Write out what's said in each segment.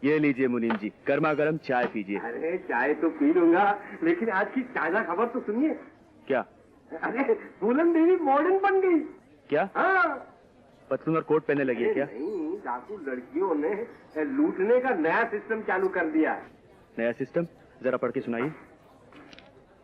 ये लीजिए मुनीम जी, गर्मा गर्म चाय पीजिए। अरे चाय तो पी लूंगा, लेकिन आज की ताजा खबर तो सुनिए। क्या? अरे फूलन देवी मॉडर्न बन गई। क्या? हाँ। पतलून और कोट पहनने लगी है क्या? नहीं, डाकू लड़कियों ने लूटने का नया सिस्टम चालू कर दिया। नया सिस्टम? जरा पढ़ के सुनाइए।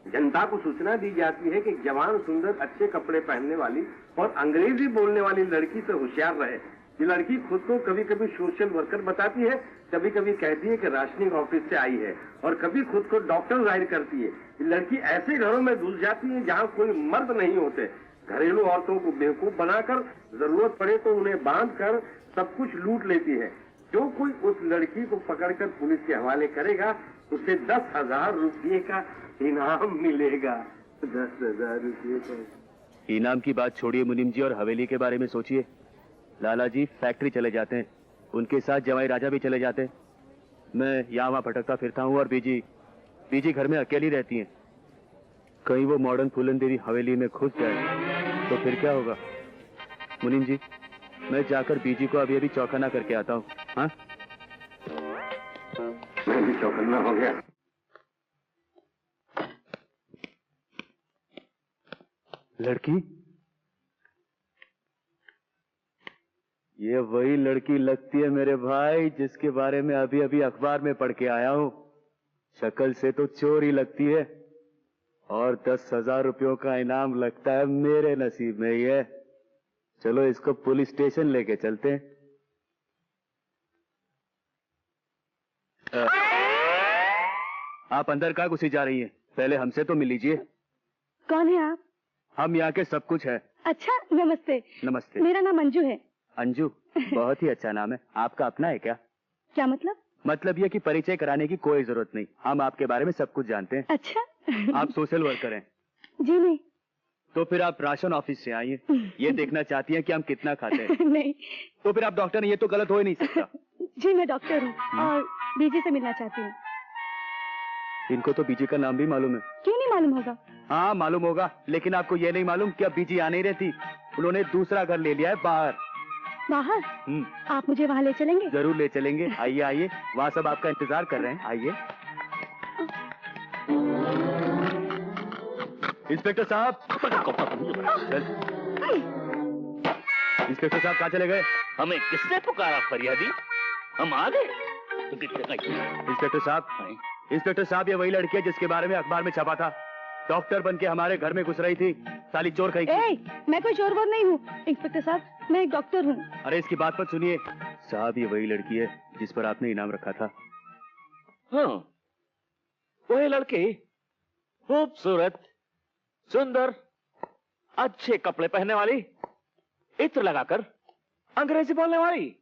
जनता को सूचना दी जाती है कि जवान, सुंदर, अच्छे कपड़े पहनने वाली और अंग्रेजी बोलने वाली लड़की से होशियार रहे। ये लड़की खुद को कभी कभी सोशल वर्कर बताती है, कभी कभी कहती है कि राशनिंग ऑफिस से आई है, और कभी खुद को डॉक्टर जाहिर करती है। ये लड़की ऐसे घरों में घुस जाती है जहाँ कोई मर्द नहीं होते। घरेलू औरतों को बेवकूफ बनाकर जरूरत पड़े तो उन्हें बांध कर सब कुछ लूट लेती है। जो कोई उस लड़की को पकड़कर पुलिस के हवाले करेगा उसे 10,000 रुपये का इनाम मिलेगा। 10,000 रुपये का इनाम की बात छोड़िए मुनीम जी, और हवेली के बारे में सोचिए। लाला जी फैक्ट्री चले जाते हैं, उनके साथ जवाई राजा भी चले जाते हैं। मैं यहाँ वहाँ भटकता फिरता हूँ और बीजी घर में अकेली रहती हैं। कहीं वो मॉडर्न फूलन देवी हवेली में घुस जाए तो फिर क्या होगा? मुनीम जी, मैं जाकर बीजी को अभी चौकन्ना करके आता हूँ। हाँ, मैं भी चौकन्ना हो गया। लड़की? ये वही लड़की लगती है मेरे भाई, जिसके बारे में अभी अभी अखबार में पढ़ के आया हूँ। शक्ल से तो चोर ही लगती है, और 10,000 रुपयों का इनाम लगता है मेरे नसीब में ही है। चलो इसको पुलिस स्टेशन लेके चलते हैं। आप अंदर कहाँ घुसी जा रही हैं? पहले हमसे तो मिल लीजिए। कौन है आप? हम यहाँ के सब कुछ है। अच्छा, नमस्ते। नमस्ते। मेरा नाम अंजू है। अंजू? बहुत ही अच्छा नाम है। आपका अपना है क्या? क्या मतलब? मतलब ये कि परिचय कराने की कोई जरूरत नहीं, हम आपके बारे में सब कुछ जानते हैं। अच्छा। आप सोशल वर्कर हैं? जी नहीं। तो फिर आप राशन ऑफिस से आइए। ये देखना चाहती हैं कि हम कितना खाते हैं? नहीं। तो फिर आप डॉक्टर हैं, ये तो गलत हो ही नहीं सकता। जी मैं डॉक्टर हूँ और बीजी से मिलना चाहती हूँ। इनको तो बीजी का नाम भी मालूम है। क्यों नहीं मालूम होगा? हाँ मालूम होगा, लेकिन आपको ये नहीं मालूम कि अब बीजी आ नहीं रहती, उन्होंने दूसरा घर ले लिया है बाहर। बाहर? आप मुझे वहाँ ले चलेंगे? जरूर ले चलेंगे। आइए आइए, वहाँ सब आपका इंतजार कर रहे हैं। आइए। इंस्पेक्टर साहब। इंस्पेक्टर साहब कहाँ चले गए? हमें किसने पुकारा फरियादी? हम आ गए। इंस्पेक्टर साहब ये वही लड़की है जिसके बारे में अखबार में छपा था। डॉक्टर बन के हमारे घर में घुस रही थी, साली चोर कहीं। मैं कोई चोर नहीं हूँ इंस्पेक्टर साहब, मैं एक डॉक्टर हूँ। अरे इसकी बात पर सुनिए साहब, ये वही लड़की है जिस पर आपने इनाम रखा था। हाँ, वही लड़की, खूबसूरत, सुंदर, अच्छे कपड़े पहनने वाली, इत्र लगाकर अंग्रेजी बोलने वाली।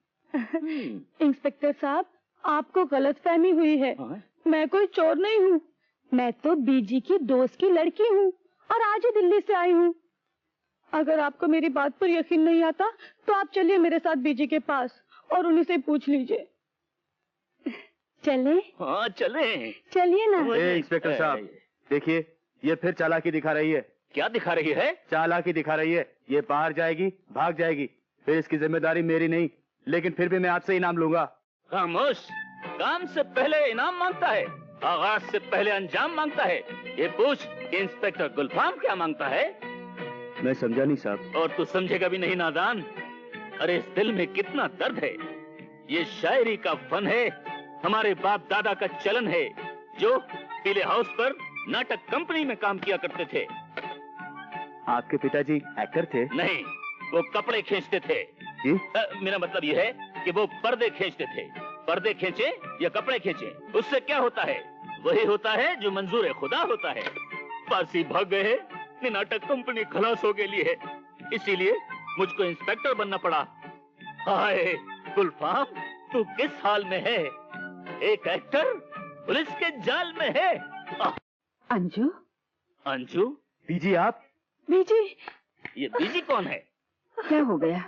इंस्पेक्टर साहब, आपको गलतफहमी हुई है। मैं कोई चोर नहीं हूँ, मैं तो बीजी की दोस्त की लड़की हूँ और आज ही दिल्ली से आई हूँ। अगर आपको मेरी बात पर यकीन नहीं आता तो आप चलिए मेरे साथ बीजी के पास और उन्हीं से पूछ लीजिए। चले? हाँ चले। चलिए ना। इंस्पेक्टर साहब देखिए, ये फिर चालाकी दिखा रही है। क्या दिखा रही है? चालाकी दिखा रही है। ये बाहर जाएगी, भाग जाएगी, फिर इसकी जिम्मेदारी मेरी नहीं, लेकिन फिर भी मैं आपसे इनाम लूंगा। खामोश, काम से पहले इनाम मांगता है, आगाज से पहले अंजाम मांगता है। ये पूछ कि इंस्पेक्टर गुलफाम क्या मांगता है? मैं समझा नहीं साहब। और तू समझेगा भी नहीं नादान। अरे इस दिल में कितना दर्द है। ये शायरी का फन है, हमारे बाप दादा का चलन है, जो पीले हाउस पर नाटक कंपनी में काम किया करते थे। आपके पिताजी एक्टर थे? नहीं, वो कपड़े खींचते थे। जी? मेरा मतलब ये है कि वो पर्दे खींचते थे। पर्दे खींचे या कपड़े खींचे, उससे क्या होता है? वही होता है जो मंजूर खुदा होता है। पारसी भाग गए हैं, नाटक कंपनी खलास हो गई है, इसीलिए मुझको इंस्पेक्टर बनना पड़ा। हाय गुलफाम, तू किस हाल में है? एक एक्टर पुलिस के जाल में है। अंजू? अंजू? बीजी आप? बीजी? ये बीजी कौन है? क्या हो गया?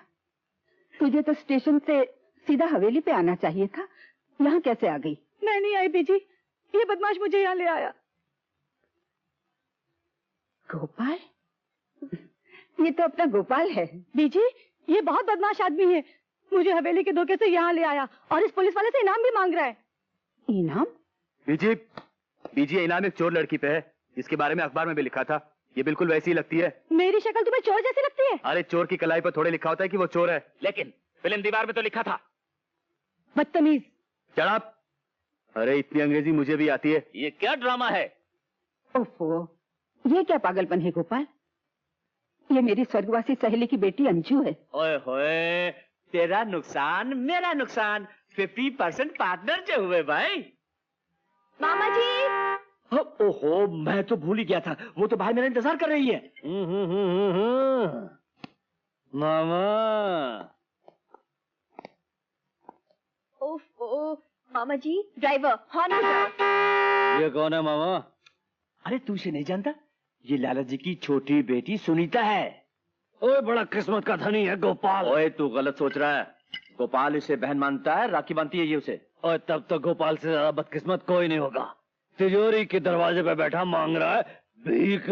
तुझे तो स्टेशन से सीधा हवेली पे आना चाहिए था, यहाँ कैसे आ गई? मैं नहीं आई बीजी, ये बदमाश मुझे यहाँ ले आया। गोपाल? ये तो अपना गोपाल है। बीजी, ये बहुत बदमाश आदमी है, मुझे हवेली के धोखे से यहाँ ले आया और इस पुलिस वाले से इनाम भी मांग रहा है। इनाम? बीजी, बीजी ये इनाम एक चोर लड़की पे है, जिसके बारे में अखबार में भी लिखा था। ये बिल्कुल वैसी ही लगती है। मेरी शक्ल तुम्हें चोर जैसी लगती है? अरे चोर की कलाई पर थोड़े लिखा होता है कि वो चोर है। लेकिन फिल्म दीवार में तो लिखा था। बदतमीज। चढ़ाप। अरे इतनी अंग्रेजी मुझे भी आती है। ये क्या ड्रामा है? ओफो, ये क्या पागलपन है गोपाल? ये मेरी स्वर्गवासी सहेली की बेटी अंजू है। ओए होए, तेरा नुकसान मेरा नुकसान, 50% पार्टनर जो हुए भाई। मामा जी। ओहो, मैं तो भूल ही गया था, वो तो बाहर मेरा इंतजार कर रही है। मामा। ओह मामा जी, ड्राइवर हॉर्न बजाओ। ये कौन है मामा? अरे तू इसे नहीं जानता? ये लाला जी की छोटी बेटी सुनीता है। ओए बड़ा किस्मत का धनी है गोपाल। ओए तू गलत सोच रहा है। गोपाल इसे बहन मानता है, राखी बांधती है ये उसे। और तब तो गोपाल से ज्यादा बदकिस्मत कोई नहीं होगा। तिजोरी के दरवाजे पे बैठा मांग रहा है भीख।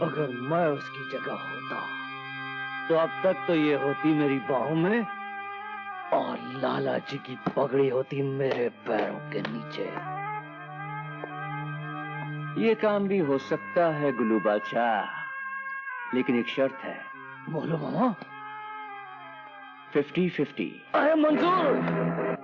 अगर मैं उसकी जगह होता तो अब तक तो ये होती मेरी बाहों में और लाला जी की पगड़ी होती मेरे पैरों के नीचे। ये काम भी हो सकता है गुल्लू बादशाह, लेकिन एक शर्त है। बोलो मामा। 50-50। अरे मंजूर।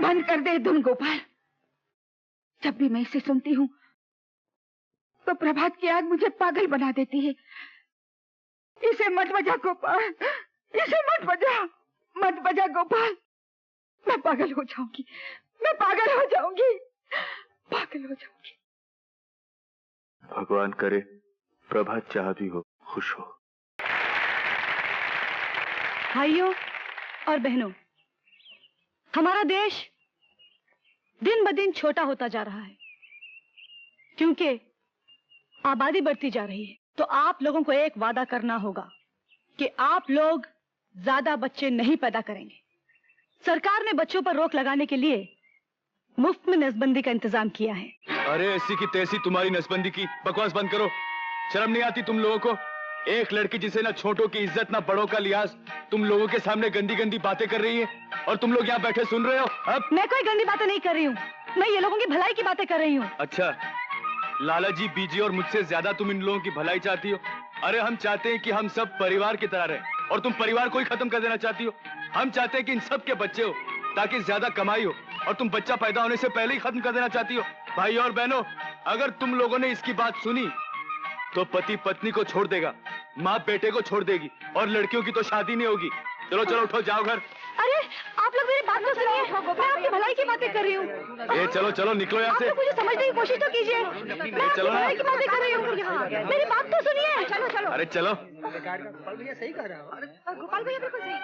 बंद कर दे धुन गोपाल। जब भी मैं इसे सुनती हूँ तो प्रभात की आग मुझे पागल बना देती है। इसे मत बजा गोपाल, इसे मत बजा गोपाल। मैं पागल हो जाऊंगी, मैं पागल हो जाऊंगी, पागल हो जाऊंगी। भगवान करे प्रभात चाहती हो खुश हो। भाइयों और बहनों, हमारा देश दिन ब दिन छोटा होता जा रहा है क्योंकि आबादी बढ़ती जा रही है। तो आप लोगों को एक वादा करना होगा कि आप लोग ज्यादा बच्चे नहीं पैदा करेंगे। सरकार ने बच्चों पर रोक लगाने के लिए मुफ्त में नसबंदी का इंतजाम किया है। अरे ऐसी की तैसी तुम्हारी नसबंदी की बकवास बंद करो। शर्म नहीं आती तुम लोगों को? एक लड़की जिसे ना छोटों की इज्जत ना बड़ों का लिहाज, तुम लोगों के सामने गंदी गंदी बातें कर रही है और तुम लोग यहाँ बैठे सुन रहे हो। अब मैं कोई गंदी बातें नहीं कर रही हूँ, मैं ये लोगों की भलाई की बातें कर रही हूँ। अच्छा, लाला जी, बीजी और मुझसे ज्यादा तुम इन लोगों की भलाई चाहती हो। अरे हम चाहते हैं कि हम सब परिवार की तरह रहें और तुम परिवार को ही खत्म कर देना चाहती हो। हम चाहते हैं कि इन सब के बच्चे हो ताकि ज्यादा कमाई हो और तुम बच्चा पैदा होने से पहले ही खत्म कर देना चाहती हो। भाई और बहनों, अगर तुम लोगों ने इसकी बात सुनी तो पति पत्नी को छोड़ देगा, माँ बेटे को छोड़ देगी और लड़कियों की तो शादी नहीं होगी। चलो चलो उठो, जाओ घर। अरे आप लोग मेरी बात तो सुनिए, मैं आपकी भलाई की बातें कर रही हूँ। ए चलो चलो निकलो यहाँ आप से। लोग मुझे समझने की कोशिश तो कीजिए, मैं आपकी चलो ना। भलाई की बातें कर रही हूँ। मेरी बात तो सुनिए। चलो चलो। अरे चलो। गोपाल भैया बिल्कुल सही है।